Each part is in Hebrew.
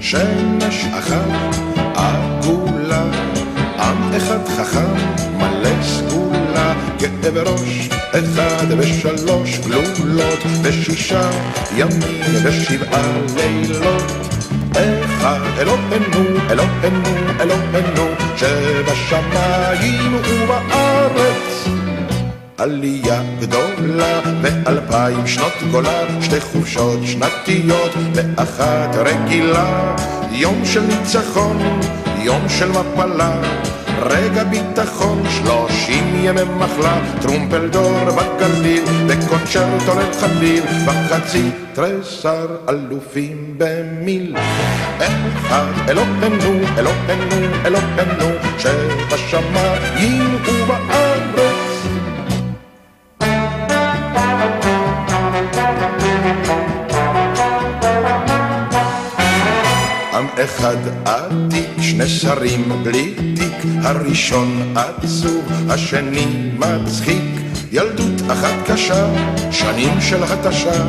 שמש אחת עגולה, עם אחד חכם מלא סגולה, גאה בראש אחד ושלוש גלולות, ושישה ימים ושבעה לילות. אחד אלוהינו, אלוהינו, אלוהינו, שבשמיים ובארץ. עלייה גדולה ו2000 שנות גולה, שתי חופשות שנתיות ואחת רגילה. יום של ניצחון, יום של מפלה, רגע ביטחון, 30 ימי מחלה. טרומפלדור בגליל וקונצ'רטו לחליל, בחצי תריסר אלופים במיל. אחד אלוהינו, אלוהינו, אלוהינו, שבשמיים ובארץ. עם אחד עתיק, שני שרים בלי תיק, הראשון עצוב, השני מצחיק. ילדות אחת קשה, שנים של התשה,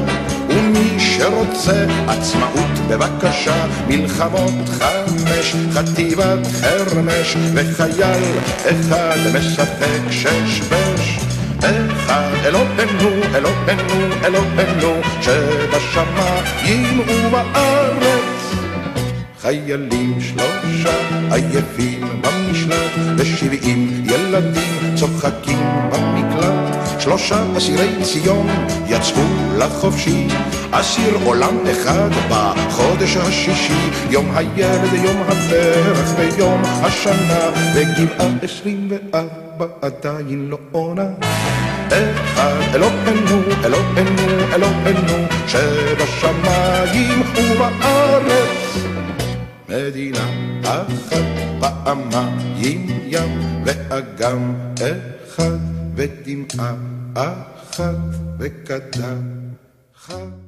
ומי שרוצה עצמאות בבקשה. מלחמות 5, חטיבת חרמש, וחייל אחד משחק שש-בש. אחד אלוהינו, אלוהינו, אלוהינו, שבשמיים ובארץ. חיילים 3 עייפים במשלט, ו70 ילדים צוחקים במקלט. 3 אסירי ציון יצאו לחופשי, אסיר עולם אחד בחודש השישי. יום הילד, יום הפרח ויום השנה, וגבעה 24 עדיין לא עונה. אחד אלוהינו, אלוהינו, אלוהינו, שבשמיים ובארץ. מדינה אחת, פעמיים ים ואגם אחד, ודמעה אחת וקדם חד.